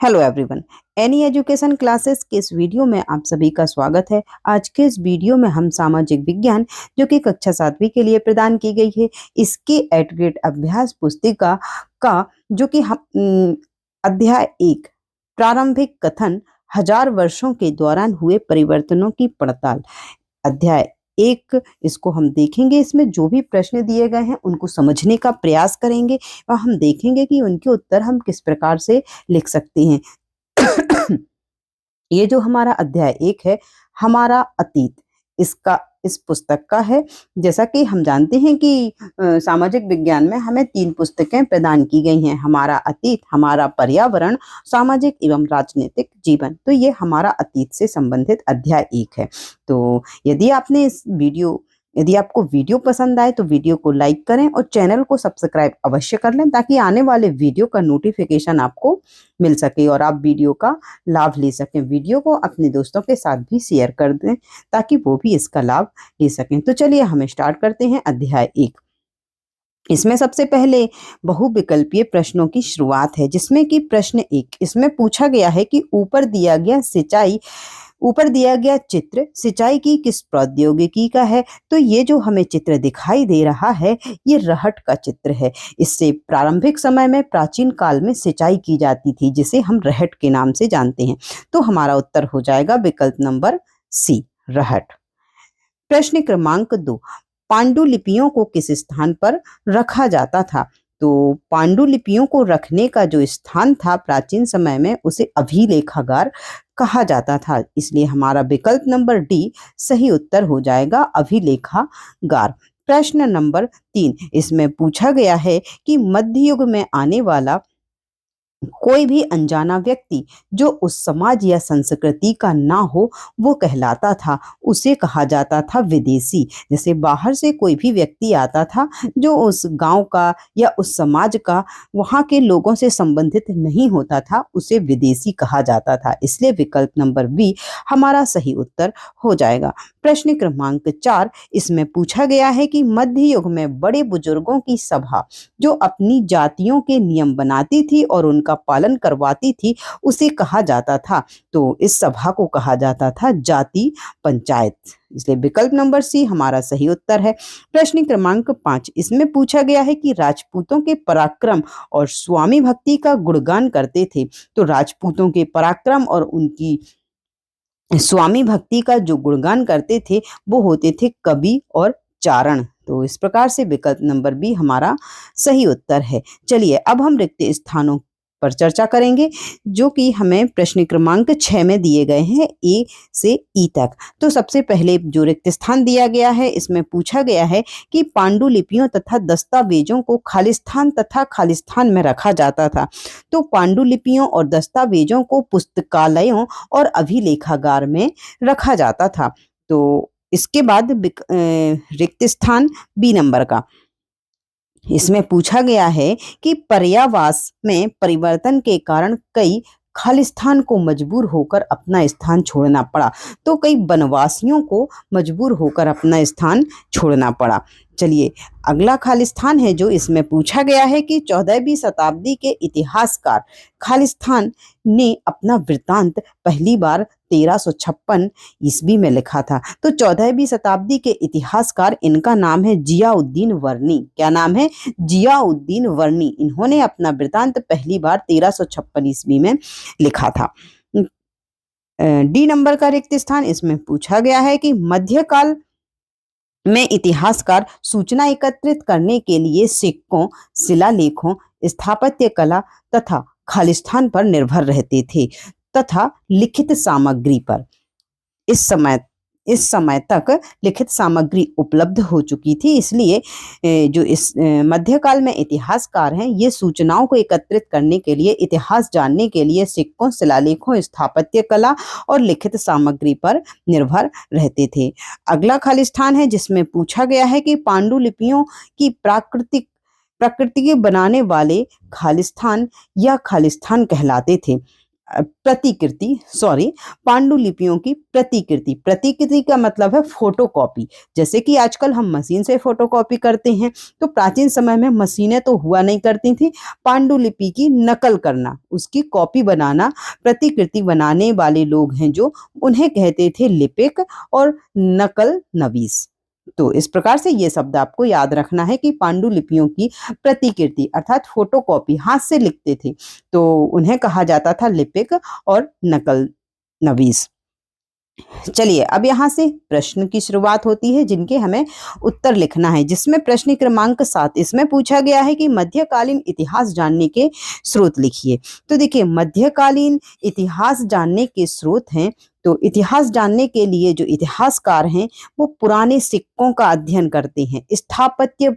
Hello everyone. Any education classes के इस video में आप सभी का स्वागत है। आज के इस वीडियो में हम सामाजिक विज्ञान जो कि कक्षा 7वीं के लिए प्रदान की गई है, इसके एट ग्रेड अभ्यास पुस्तिका का जो कि हम अध्याय 1 प्रारंभिक कथन 1000 वर्षों के दौरान हुए परिवर्तनों की पड़ताल, अध्याय 1 इसको हम देखेंगे। इसमें जो भी प्रश्न दिए गए हैं उनको समझने का प्रयास करेंगे और हम देखेंगे कि उनके उत्तर हम किस प्रकार से लिख सकते हैं। ये जो हमारा अध्याय 1 है, हमारा अतीत, इसका इस पुस्तक का है। जैसा कि हम जानते हैं कि सामाजिक विज्ञान में हमें 3 पुस्तकें प्रदान की गई हैं, हमारा अतीत, हमारा पर्यावरण, सामाजिक एवं राजनीतिक जीवन। तो ये हमारा अतीत से संबंधित अध्याय 1 है। तो यदि आपको वीडियो पसंद आए तो वीडियो को लाइक करें और चैनल को सब्सक्राइब अवश्य कर लें, ताकि आने वाले वीडियो का नोटिफिकेशन आपको मिल सके और आप वीडियो का लाभ ले सकें। वीडियो को अपने दोस्तों के साथ भी शेयर कर दें ताकि वो भी इसका लाभ ले सकें। तो चलिए हम स्टार्ट करते हैं अध्याय 1। इसमें सबसे पहले बहुविकल्पीय प्रश्नों की शुरुआत है, जिसमें कि प्रश्न 1 इसमें पूछा गया है कि ऊपर दिया गया चित्र सिंचाई की किस प्रौद्योगिकी का है। तो ये जो हमें चित्र दिखाई दे रहा है, ये रहट का चित्र है। इससे प्रारंभिक समय में प्राचीन काल में सिंचाई की जाती थी, जिसे हम रहट के नाम से जानते हैं। तो हमारा उत्तर हो जाएगा विकल्प नंबर सी, रहट। प्रश्न क्रमांक 2, पांडुलिपियों को किस स्थान पर रखा जाता था। तो पांडुलिपियों को रखने का जो स्थान था प्राचीन समय में, उसे अभिलेखागार कहा जाता था। इसलिए हमारा विकल्प नंबर डी सही उत्तर हो जाएगा, अभिलेखागार। प्रश्न नंबर 3 इसमें पूछा गया है कि मध्य युग में आने वाला कोई भी अनजाना व्यक्ति जो उस समाज या संस्कृति का ना हो, वो कहलाता था, उसे कहा जाता था विदेशी। जैसे बाहर से कोई भी व्यक्ति आता था जो उस गांव का या उस समाज का, वहां के लोगों से संबंधित नहीं होता था, उसे विदेशी कहा जाता था। इसलिए विकल्प नंबर बी हमारा सही उत्तर हो जाएगा। प्रश्न क्रमांक 4 इसमें पूछा गया है कि मध्य युग में बड़े बुजुर्गों की सभा जो अपनी जातियों के नियम बनाती थी और उनका पालन करवाती थी, उसे कहा जाता था। तो इस सभा को कहा जाता था जाति पंचायत। इसलिए विकल्प नंबर सी हमारा सही उत्तर है। प्रश्न क्रमांक 5 इसमें पूछा गया है कि राजपूतों के पराक्रम और स्वामी भक्ति का गुणगान करते थे। तो राजपूतों के पराक्रम और उनकी स्वामी भक्ति का जो गुणगान करते थे, वो होते थे कवि और चारण। तो इस प्रकार से विकल्प नंबर बी हमारा सही उत्तर है। चलिए अब हम रिक्त स्थानों पर चर्चा करेंगे, जो कि हमें प्रश्न क्रमांक 6 में दिए गए हैं, ए से ई तक। तो सबसे पहले जो रिक्त स्थान दिया गया है, इसमें पूछा गया है कि पांडुलिपियों तथा दस्तावेजों को खालिस्तान तथा खालिस्तान में रखा जाता था। तो पांडुलिपियों और दस्तावेजों को पुस्तकालयों और अभिलेखागार में रखा जाता था। तो इसके बाद रिक्त स्थान बी नंबर का, इसमें पूछा गया है कि पर्यावास में परिवर्तन के कारण कई खालिस्तान को मजबूर होकर अपना स्थान छोड़ना पड़ा। तो कई वनवासियों को मजबूर होकर अपना स्थान छोड़ना पड़ा। चलिए अगला खालिस्तान है जो इसमें पूछा गया है कि 14वीं शताब्दी के इतिहासकार खालिस्तान ने अपना वृत्तांत पहली बार 1356 ईस्वी में लिखा था। तो 14वीं शताब्दी के इतिहासकार, इनका नाम है जियाउद्दीन वर्नी। क्या नाम है? जियाउद्दीन वर्नी। इन्होंने अपना वृत्तांत पहली बार 1356 ईस्वी में लिखा था। डी नंबर का रिक्त स्थान, इसमें पूछा गया है कि मध्यकाल में इतिहासकार सूचना एकत्रित करने के लिए सिक्कों, शिलालेखों, स्थापत्य कला तथा खालिस्तान पर निर्भर रहते थे तथा लिखित सामग्री पर। इस समय तक लिखित सामग्री उपलब्ध हो चुकी थी। इसलिए जो इस मध्यकाल में इतिहासकार हैं, ये सूचनाओं को एकत्रित करने के लिए, इतिहास जानने के लिए सिक्कों, शिलालेखों, स्थापत्य कला और लिखित सामग्री पर निर्भर रहते थे। अगला खालिस्तान है जिसमें पूछा गया है कि पांडुलिपियों की प्रकृति बनाने वाले खालिस्तान या खालिस्तान कहलाते थे। प्रतिकृति, सॉरी, पांडुलिपियों की प्रतिकृति। प्रतिकृति का मतलब है फोटोकॉपी। जैसे कि आजकल हम मशीन से फोटोकॉपी करते हैं, तो प्राचीन समय में मशीनें तो हुआ नहीं करती थी। पांडुलिपि की नकल करना, उसकी कॉपी बनाना, प्रतिकृति बनाने वाले लोग हैं जो, उन्हें कहते थे लिपिक और नकल नवीस। तो इस प्रकार से ये शब्द आपको याद रखना है कि पांडुलिपियों की प्रतिकृति अर्थात फोटोकॉपी, हाथ से लिखते थे, तो उन्हें कहा जाता था लिपिक और नकल नवीस। चलिए अब यहाँ से प्रश्न की शुरुआत होती है जिनके हमें उत्तर लिखना है, जिसमें प्रश्न क्रमांक 7 इसमें पूछा गया है कि मध्यकालीन इतिहास जानने के स्रोत लिखिए। तो देखिए, मध्यकालीन इतिहास जानने के स्रोत हैं, तो इतिहास जानने के लिए जो इतिहासकार हैं वो पुराने सिक्कों का अध्ययन करते हैं, स्थापत्य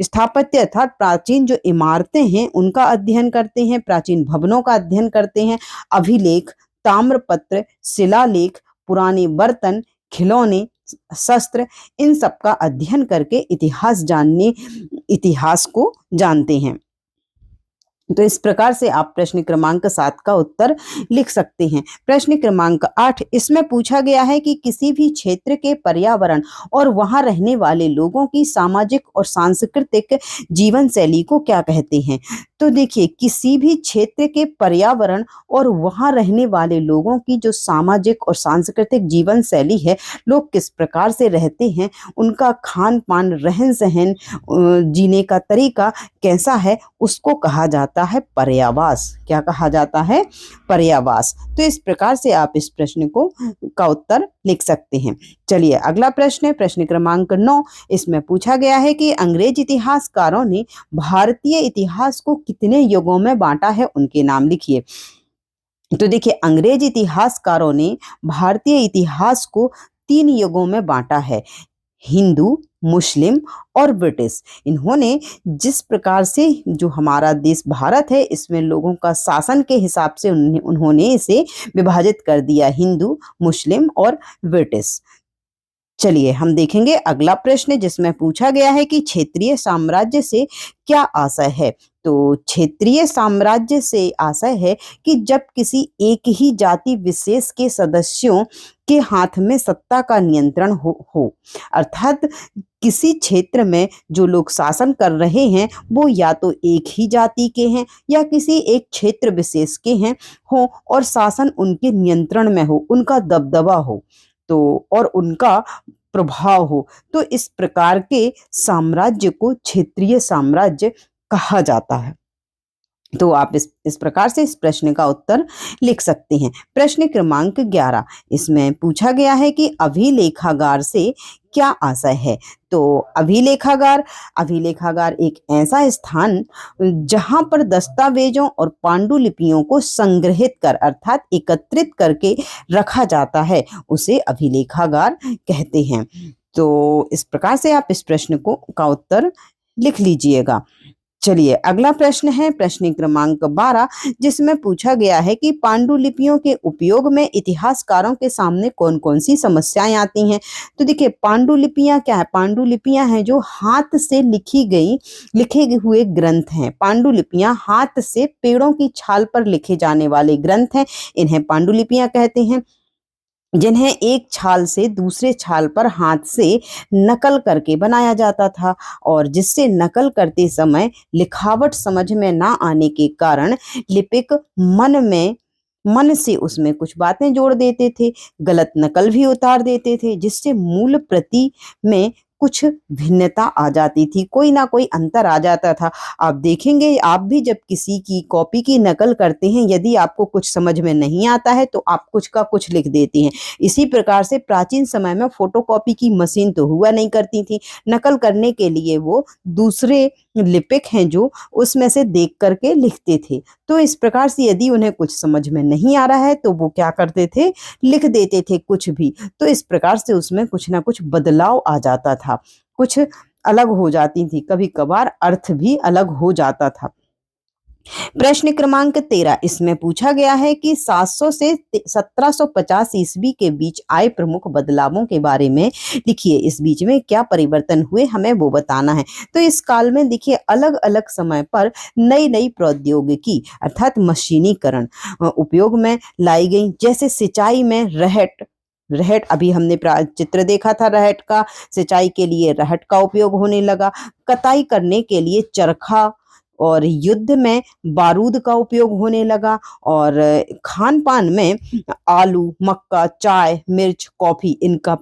स्थापत्य अर्थात प्राचीन जो इमारतें हैं उनका अध्ययन करते हैं, प्राचीन भवनों का अध्ययन करते हैं, अभिलेख, ताम्रपत्र, शिलालेख, पुराने बर्तन, खिलौने, शस्त्र, इन सब का अध्ययन करके इतिहास को जानते हैं। तो इस प्रकार से आप प्रश्न क्रमांक 7 का उत्तर लिख सकते हैं। प्रश्न क्रमांक 8 इसमें पूछा गया है कि किसी भी क्षेत्र के पर्यावरण और वहां रहने वाले लोगों की सामाजिक और सांस्कृतिक जीवन शैली को क्या कहते हैं। तो देखिए, किसी भी क्षेत्र के पर्यावरण और वहां रहने वाले लोगों की जो सामाजिक और सांस्कृतिक जीवन शैली है, लोग किस प्रकार से रहते हैं, उनका खान पान, रहन सहन, जीने का तरीका कैसा है, उसको कहा जाता है पर्यावास। क्या कहा जाता है? पर्यावास। तो इस प्रकार से आप इस प्रश्न का उत्तर लिख सकते हैं। चलिए अगला प्रश्न है प्रश्न क्रमांक 9। इसमें पूछा गया है कि अंग्रेज इतिहासकारों ने भारतीय इतिहास को कितने युगों में बांटा है, उनके नाम लिखिए। तो देखिए, अंग्रेज इतिहासकारों ने भारतीय इतिहास को 3 युगों में बांटा है, हिंदू, मुस्लिम और ब्रिटिश। इन्होंने जिस प्रकार से जो हमारा देश भारत है, इसमें लोगों का शासन के हिसाब से उन्होंने इसे विभाजित कर दिया, हिंदू, मुस्लिम और ब्रिटिश। चलिए हम देखेंगे अगला प्रश्न, जिसमें पूछा गया है कि क्षेत्रीय साम्राज्य से क्या आशय है। तो क्षेत्रीय साम्राज्य से आशय है कि जब किसी एक ही जाति विशेष के सदस्यों के हाथ में सत्ता का नियंत्रण हो अर्थात किसी क्षेत्र में जो लोग शासन कर रहे हैं वो या तो एक ही जाति के हैं या किसी एक क्षेत्र विशेष के हैं हो, और शासन उनके नियंत्रण में हो, उनका दबदबा हो, तो और उनका प्रभाव हो, तो इस प्रकार के साम्राज्य को क्षेत्रीय साम्राज्य कहा जाता है। तो आप इस प्रकार से इस प्रश्न का उत्तर लिख सकते हैं। प्रश्न क्रमांक 11 इसमें पूछा गया है कि अभिलेखागार से क्या आशय है। तो अभिलेखागार एक ऐसा स्थान जहां पर दस्तावेजों और पांडुलिपियों को संग्रहित कर अर्थात एकत्रित करके रखा जाता है, उसे अभिलेखागार कहते हैं। तो इस प्रकार से आप इस प्रश्न का उत्तर लिख लीजिएगा। चलिए अगला प्रश्न है प्रश्न क्रमांक 12, जिसमें पूछा गया है कि पांडुलिपियों के उपयोग में इतिहासकारों के सामने कौन कौन सी समस्याएं आती हैं। तो देखिए, पांडुलिपियां क्या है? पांडुलिपियां हैं जो हाथ से लिखे हुए ग्रंथ हैं। पांडुलिपियां हाथ से पेड़ों की छाल पर लिखे जाने वाले ग्रंथ हैं, इन्हें पांडुलिपियां कहते हैं, जिन्हें एक छाल से दूसरे छाल पर हाथ से नकल करके बनाया जाता था, और जिससे नकल करते समय लिखावट समझ में ना आने के कारण लिपिक मन से उसमें कुछ बातें जोड़ देते थे, गलत नकल भी उतार देते थे, जिससे मूल प्रति में कुछ भिन्नता आ जाती थी, कोई ना कोई अंतर आ जाता था। आप देखेंगे, आप भी जब किसी की कॉपी की नकल करते हैं, यदि आपको कुछ समझ में नहीं आता है तो आप कुछ का कुछ लिख देते हैं। इसी प्रकार से प्राचीन समय में फोटोकॉपी की मशीन तो हुआ नहीं करती थी, नकल करने के लिए वो दूसरे लिपिक हैं जो उसमें से देख करके लिखते थे। तो इस प्रकार से यदि उन्हें कुछ समझ में नहीं आ रहा है तो वो क्या करते थे, लिख देते थे कुछ भी। तो इस प्रकार से उसमें कुछ ना कुछ बदलाव आ जाता था, कुछ अलग हो जाती थी, कभी कभार अर्थ भी अलग हो जाता था। प्रश्न क्रमांक 13 इसमें पूछा गया है कि 700 से 1750 ईस्वी के बीच आए प्रमुख बदलावों के बारे में लिखिए। इस बीच में क्या परिवर्तन हुए हमें वो बताना है। तो इस काल में देखिए अलग अलग समय पर नई नई प्रौद्योगिकी अर्थात मशीनीकरण उपयोग में लाई गई। जैसे सिंचाई में रहट रहट अभी हमने चित्र देखा था रहट का। सिंचाई के लिए रहट का उपयोग होने लगा। कताई करने के लिए चरखा और युद्ध में बारूद का उपयोग होने लगा। और खान पान में आलू मक्का चाय मिर्च कॉफी इनका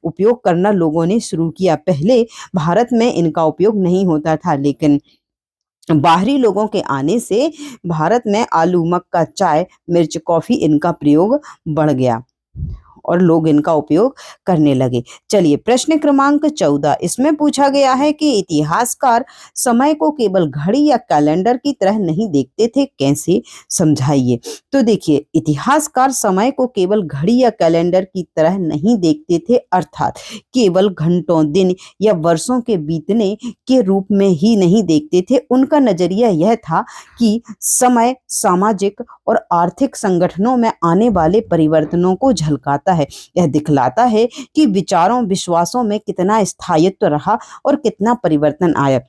उपयोग करना लोगों ने शुरू किया। पहले भारत में इनका उपयोग नहीं होता था, लेकिन बाहरी लोगों के आने से भारत में आलू मक्का चाय मिर्च कॉफी इनका प्रयोग बढ़ गया और लोग इनका उपयोग करने लगे। चलिए प्रश्न क्रमांक 14 इसमें पूछा गया है कि इतिहासकार समय को केवल घड़ी या कैलेंडर की तरह नहीं देखते थे, कैसे समझाइए। तो देखिए इतिहासकार समय को केवल घड़ी या कैलेंडर की तरह नहीं देखते थे, अर्थात केवल घंटों दिन या वर्षों के बीतने के रूप में ही नहीं देखते थे। उनका नजरिया यह था कि समय सामाजिक और आर्थिक संगठनों में आने वाले परिवर्तनों को झलकाता है। यह दिखलाता है कि विचारों विश्वासों में कितना स्थायित्व रहा और कितना परिवर्तन आया।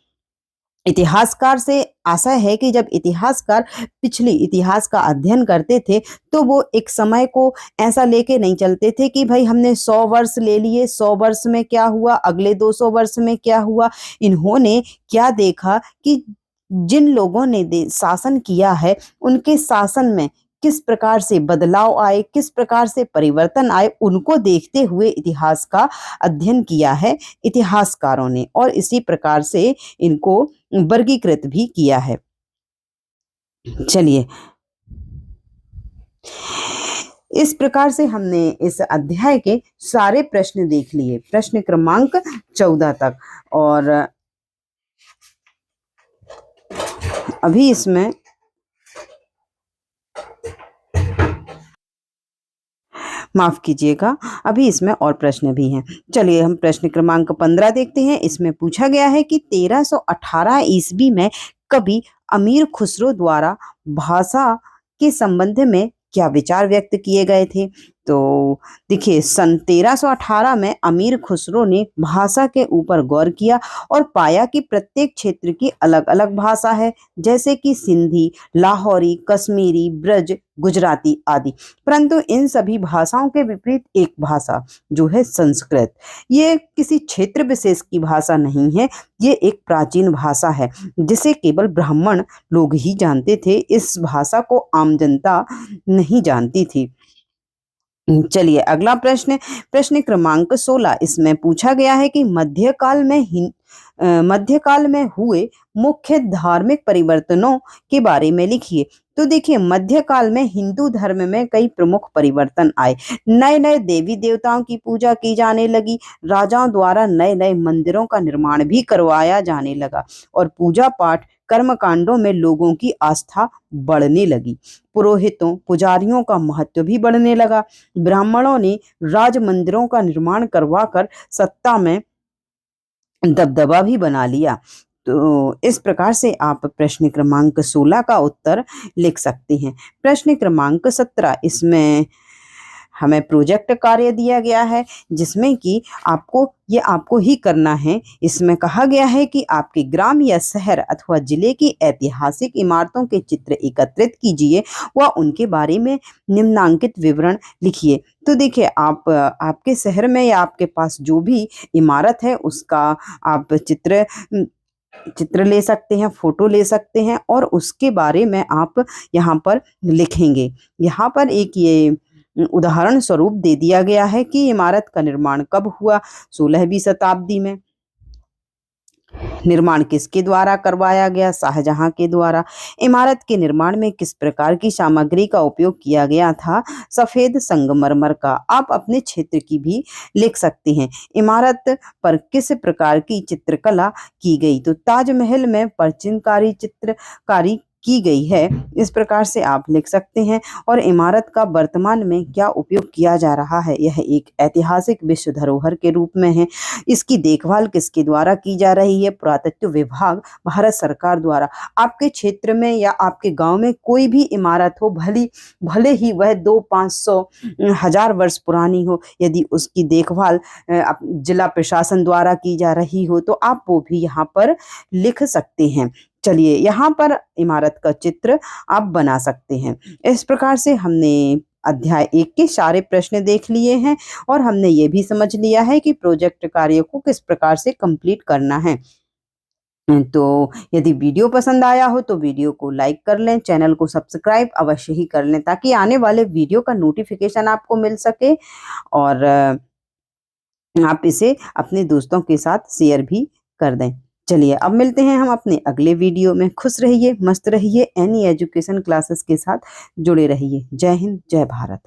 इतिहासकार से आशा है कि जब इतिहासकार पिछले इतिहास का अध्ययन करते थे तो वो एक समय को ऐसा लेके नहीं चलते थे कि भाई हमने 100 वर्ष ले लिए, 100 वर्ष में क्या हुआ, अगले 200 वर्ष में क्या हुआ। इन्होंने क्या देखा कि जिन लोगों ने शासन किया है उनके शासन में किस प्रकार से बदलाव आए, किस प्रकार से परिवर्तन आए, उनको देखते हुए इतिहास का अध्ययन किया है इतिहासकारों ने, और इसी प्रकार से इनको वर्गीकृत भी किया है। चलिए इस प्रकार से हमने इस अध्याय के सारे प्रश्न देख लिए, प्रश्न क्रमांक 14 तक। और अभी इसमें माफ कीजिएगा, अभी इसमें और प्रश्न भी हैं। चलिए हम प्रश्न क्रमांक 15 देखते हैं। इसमें पूछा गया है कि 1318 ईस्वी में कवि अमीर खुसरो द्वारा भाषा के संबंध में क्या विचार व्यक्त किए गए थे। तो देखिए सन 1318 में अमीर खुसरो ने भाषा के ऊपर गौर किया और पाया कि प्रत्येक क्षेत्र की अलग अलग भाषा है, जैसे कि सिंधी लाहौरी कश्मीरी ब्रज गुजराती आदि। परंतु इन सभी भाषाओं के विपरीत एक भाषा जो है संस्कृत, ये किसी क्षेत्र विशेष की भाषा नहीं है, ये एक प्राचीन भाषा है जिसे केवल ब्राह्मण लोग ही जानते थे। इस भाषा को आम जनता नहीं जानती थी। चलिए अगला प्रश्न, प्रश्न क्रमांक 16 इसमें पूछा गया है कि मध्यकाल में हुए मुख्य धार्मिक परिवर्तनों के बारे में लिखिए। तो देखिए मध्यकाल में हिंदू धर्म में कई प्रमुख परिवर्तन आए। नए नए देवी देवताओं की पूजा की जाने लगी। राजाओं द्वारा नए नए मंदिरों का निर्माण भी करवाया जाने लगा और पूजा पाठ कर्मकांडों में लोगों की आस्था बढ़ने लगी। पुरोहितों पुजारियों का महत्व भी बढ़ने लगा। ब्राह्मणों ने राज मंदिरों का निर्माण करवाकर सत्ता में दबदबा भी बना लिया। तो इस प्रकार से आप प्रश्न क्रमांक 16 का उत्तर लिख सकते हैं। प्रश्न क्रमांक 17 इसमें हमें प्रोजेक्ट कार्य दिया गया है जिसमें कि आपको ही करना है। इसमें कहा गया है कि आपके ग्राम या शहर अथवा जिले की ऐतिहासिक इमारतों के चित्र एकत्रित कीजिए व उनके बारे में निम्नांकित विवरण लिखिए। तो देखिए आपके शहर में या आपके पास जो भी इमारत है उसका आप चित्र ले सकते हैं, फोटो ले सकते हैं और उसके बारे में आप यहाँ पर लिखेंगे। यहाँ पर एक ये उदाहरण स्वरूप दे दिया गया है कि इमारत का निर्माण कब हुआ, 16वीं शताब्दी में। निर्माण किसके द्वारा करवाया गया, शाहजहां के द्वारा। इमारत के निर्माण में किस प्रकार की सामग्री का उपयोग किया गया था, सफेद संगमरमर का। आप अपने क्षेत्र की भी लिख सकते हैं। इमारत पर किस प्रकार की चित्रकला की गई, तो ताजमहल में प्राचीनकारी चित्रकारी की गई है, इस प्रकार से आप लिख सकते हैं। और इमारत का वर्तमान में क्या उपयोग किया जा रहा है, यह एक ऐतिहासिक विश्व धरोहर के रूप में है। इसकी देखभाल किसके द्वारा की जा रही है, पुरातत्व विभाग भारत सरकार द्वारा। आपके क्षेत्र में या आपके गांव में कोई भी इमारत हो, भले ही वह 200, 500, 1000 वर्ष पुरानी हो, यदि उसकी देखभाल जिला प्रशासन द्वारा की जा रही हो तो आप वो भी यहाँ पर लिख सकते हैं। चलिए, यहाँ पर इमारत का चित्र आप बना सकते हैं। इस प्रकार से हमने अध्याय 1 के सारे प्रश्न देख लिए हैं और हमने ये भी समझ लिया है कि प्रोजेक्ट कार्य को किस प्रकार से कंप्लीट करना है। तो यदि वीडियो पसंद आया हो तो वीडियो को लाइक कर लें, चैनल को सब्सक्राइब अवश्य ही कर लें ताकि आने वाले वीडियो का नोटिफिकेशन आपको मिल सके और आप इसे अपने दोस्तों के साथ शेयर भी कर दें। चलिए, अब मिलते हैं हम अपने अगले वीडियो में। खुश रहिए, मस्त रहिए, एनी एजुकेशन क्लासेस के साथ जुड़े रहिए। जय हिंद, जय भारत।